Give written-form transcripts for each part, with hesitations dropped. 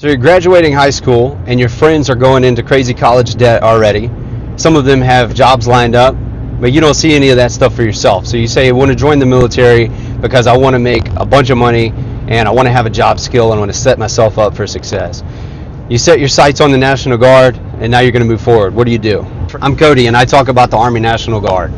So you're graduating high school and your friends are going into crazy college debt already. Some of them have jobs lined up, but you don't see any of that stuff for yourself. So you say, I want to join the military because I want to make a bunch of money and I want to have a job skill and I want to set myself up for success. You set your sights on the National Guard and now you're going to move forward. What do? I'm Cody and I talk about the Army National Guard.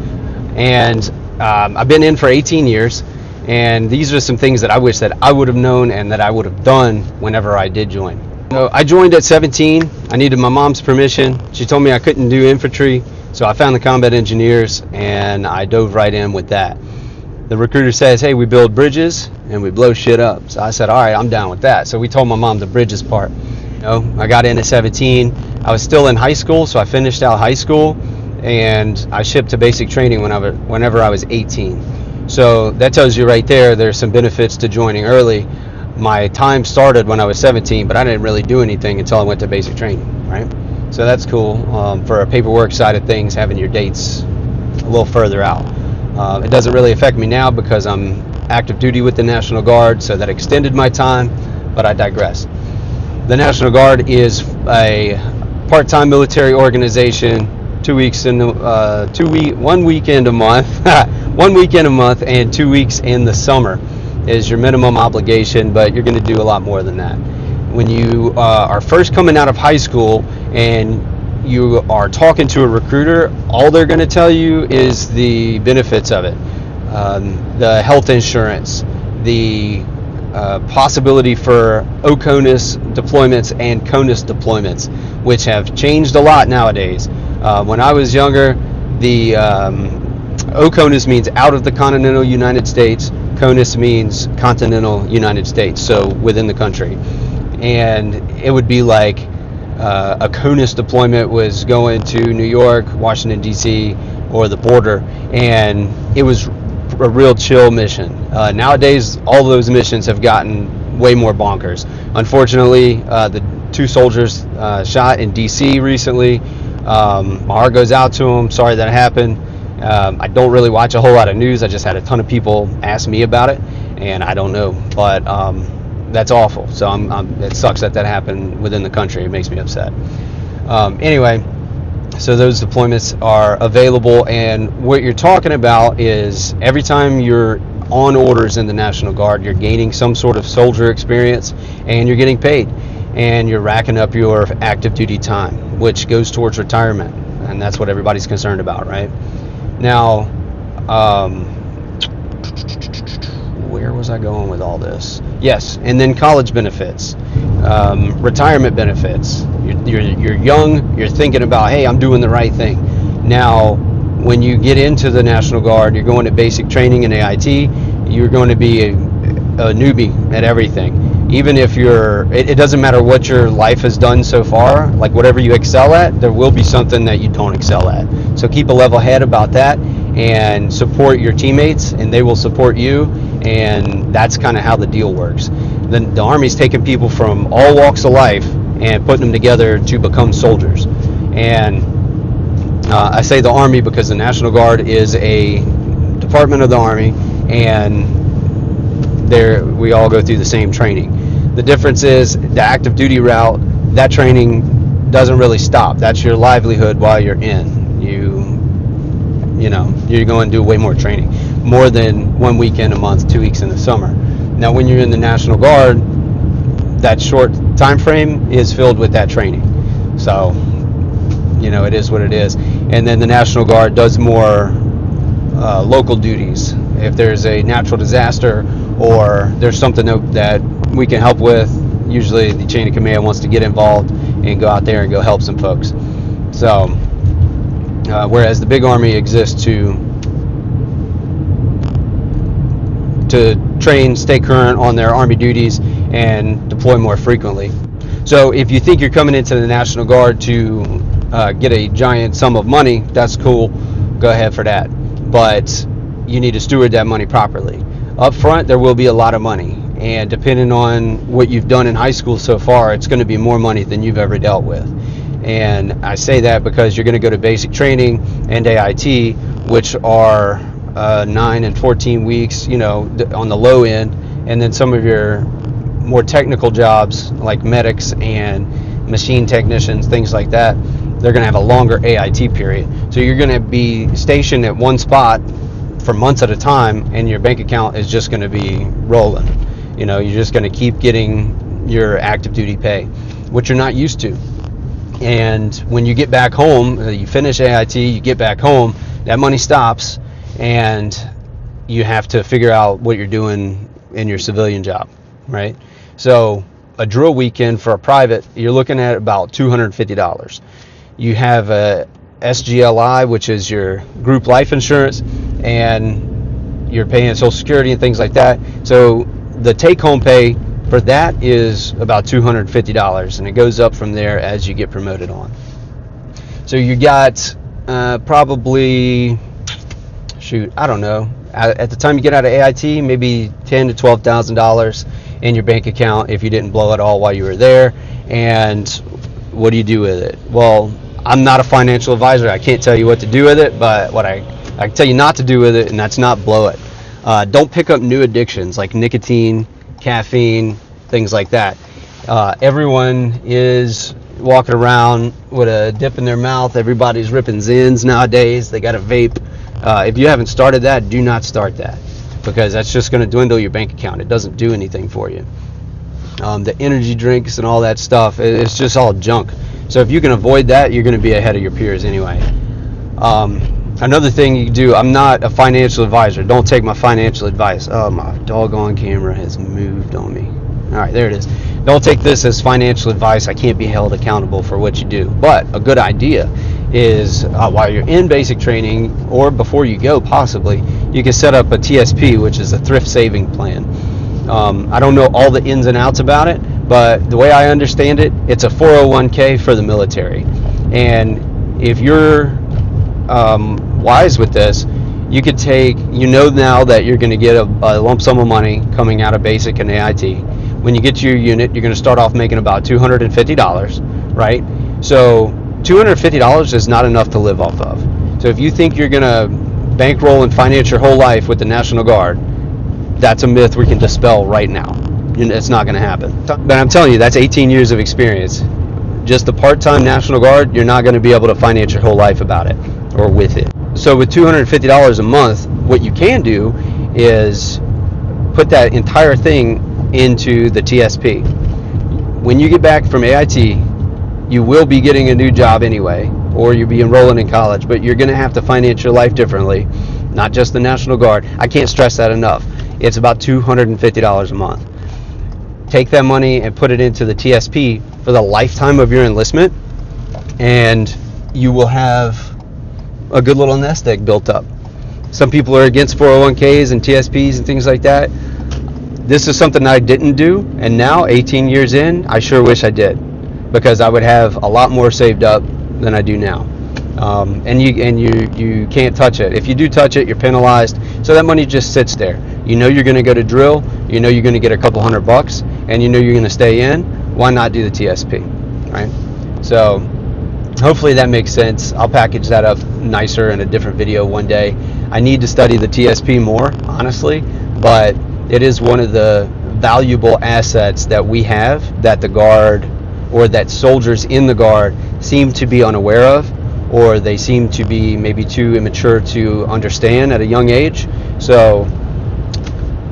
And I've been in for 18 years. And these are some things that I wish that I would have known and that I would have done whenever I did join. So I joined at 17. I needed my mom's permission. She told me I couldn't do infantry, so I found the combat engineers and I dove right in with that. The recruiter says, hey, we build bridges and we blow shit up. So I said, all right, I'm down with that. So we told my mom the bridges part. I got in at 17. I was still in high school, so I finished out high school and I shipped to basic training whenever I was 18. So that tells you right there, there's some benefits to joining early. My time started when I was 17, but I didn't really do anything until I went to basic training, right? So that's cool for a paperwork side of things, having your dates a little further out. It doesn't really affect me now because I'm active duty with the National Guard, so that extended my time, but I digress. The National Guard is a part-time military organization, 1 weekend a month. 1 weekend a month and 2 weeks in the summer is your minimum obligation, but you're going to do a lot more than that. When you are first coming out of high school and you are talking to a recruiter, all they're going to tell you is the benefits of it. The health insurance, the possibility for OCONUS deployments and CONUS deployments, which have changed a lot nowadays. When I was younger, the OCONUS means out of the continental United States. CONUS means continental United States, so within the country. And it would be like a CONUS deployment was going to New York, Washington, D.C., or the border, and it was a real chill mission. Nowadays, all those missions have gotten way more bonkers. Unfortunately, the 2 soldiers shot in D.C. recently. My heart goes out to them. Sorry that happened. I don't really watch a whole lot of news. I just had a ton of people ask me about it, and I don't know. But that's awful. So it sucks that happened within the country. It makes me upset. Anyway, so those deployments are available, and what you're talking about is every time you're on orders in the National Guard, you're gaining some sort of soldier experience, and you're getting paid, and you're racking up your active duty time, which goes towards retirement, and that's what everybody's concerned about, right? Now, where was I going with all this? Yes, and then college benefits, retirement benefits. You're young, you're thinking about, hey, I'm doing the right thing. Now, when you get into the National Guard, you're going to basic training in AIT, you're going to be a newbie at everything. Even if it doesn't matter what your life has done so far, like whatever you excel at, there will be something that you don't excel at. So keep a level head about that and support your teammates, and they will support you, and that's kind of how the deal works. Then the Army's taking people from all walks of life and putting them together to become soldiers. And I say the Army because the National Guard is a department of the Army, and we all go through the same training. The difference is the active duty route, that training doesn't really stop. That's your livelihood while you're in. You're going to do way more training, more than 1 weekend a month, 2 weeks in the summer. Now, when you're in the National Guard, that short time frame is filled with that training. So, it is what it is. And then the National Guard does more local duties. If there's a natural disaster or there's something that we can help with, usually the chain of command wants to get involved and go out there and go help some folks. So, whereas the big Army exists to train, stay current on their Army duties, and deploy more frequently. So if you think you're coming into the National Guard to get a giant sum of money, that's cool. Go ahead for that. But you need to steward that money properly. Up front, there will be a lot of money. And depending on what you've done in high school so far, it's going to be more money than you've ever dealt with. And I say that because you're going to go to basic training and AIT, which are 9 and 14 weeks, on the low end. And then some of your more technical jobs like medics and machine technicians, things like that, they're going to have a longer AIT period. So you're going to be stationed at one spot for months at a time, and your bank account is just going to be rolling. You're just going to keep getting your active duty pay, which you're not used to. And when you get back home, you finish AIT, you get back home, that money stops, and you have to figure out what you're doing in your civilian job, right? So a drill weekend for a private, you're looking at about $250. You have a SGLI, which is your group life insurance, and you're paying Social Security and things like that. So the take-home pay for that is about $250, and it goes up from there as you get promoted on. So you got probably, I don't know, at the time you get out of AIT, maybe $10,000 to $12,000 in your bank account if you didn't blow it all while you were there. And what do you do with it? Well, I'm not a financial advisor. I can't tell you what to do with it, but what I can tell you not to do with it, and that's not blow it. Don't pick up new addictions like nicotine, caffeine, things like that. Everyone is walking around with a dip in their mouth. Everybody's ripping Zins nowadays. They got a vape. If you haven't started that, do not start that, because that's just going to dwindle your bank account. It doesn't do anything for you. The energy drinks and all that stuff, it's just all junk. So if you can avoid that, you're going to be ahead of your peers anyway. Another thing you can do, I'm not a financial advisor. Don't take my financial advice. Oh, my doggone camera has moved on me. All right, there it is. Don't take this as financial advice. I can't be held accountable for what you do. But a good idea is while you're in basic training, or before you go possibly, you can set up a TSP, which is a thrift saving plan. I don't know all the ins and outs about it, but the way I understand it, it's a 401k for the military. And if you're wise with this, you could take, now that you're going to get a lump sum of money coming out of basic and AIT. When you get to your unit, you're going to start off making about $250, right? So $250 is not enough to live off of. So if you think you're going to bankroll and finance your whole life with the National Guard, that's a myth we can dispel right now. It's not going to happen. But I'm telling you, that's 18 years of experience. Just the part-time National Guard, you're not going to be able to finance your whole life about it or with it. So with $250 a month, what you can do is put that entire thing into the TSP. When you get back from AIT, you will be getting a new job anyway, or you'll be enrolling in college, but you're going to have to finance your life differently, not just the National Guard. I can't stress that enough. It's about $250 a month. Take that money and put it into the TSP for the lifetime of your enlistment, and you will have a good little nest egg built up. Some people are against 401ks and TSPs and things like that. This is something I didn't do, and now 18 years in, I sure wish I did, because I would have a lot more saved up than I do now. And you can't touch it. If you do touch it, you're penalized. So that money just sits there. You're going to go to drill. You're going to get a couple $100, and you're going to stay in. Why not do the TSP, right? So hopefully that makes sense. I'll package that up nicer in a different video one day. I need to study the TSP more, honestly, but it is one of the valuable assets that we have that the Guard, or that soldiers in the Guard, seem to be unaware of, or they seem to be maybe too immature to understand at a young age. So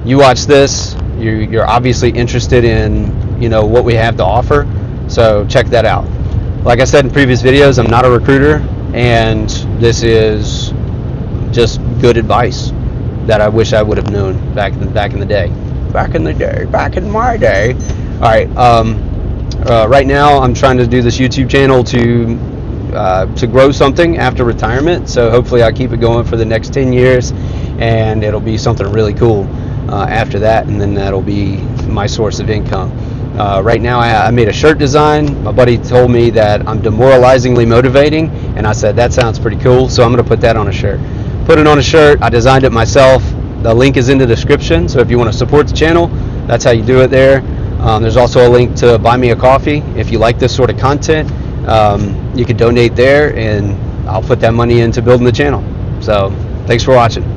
you watch this, you're obviously interested in what we have to offer, so check that out. Like I said in previous videos, I'm not a recruiter, and this is just good advice that I wish I would have known back in the day. Back in my day. All right. Right now, I'm trying to do this YouTube channel to grow something after retirement. So hopefully, I'll keep it going for the next 10 years, and it'll be something really cool after that, and then that'll be my source of income. Right now, I made a shirt design. My buddy told me that I'm demoralizingly motivating, and I said that sounds pretty cool, so I'm going to put that on a shirt. Put it on a shirt. I designed it myself. The link is in the description, so if you want to support the channel, that's how you do it there. There's also a link to buy me a coffee. If you like this sort of content, you can donate there, and I'll put that money into building the channel. So thanks for watching.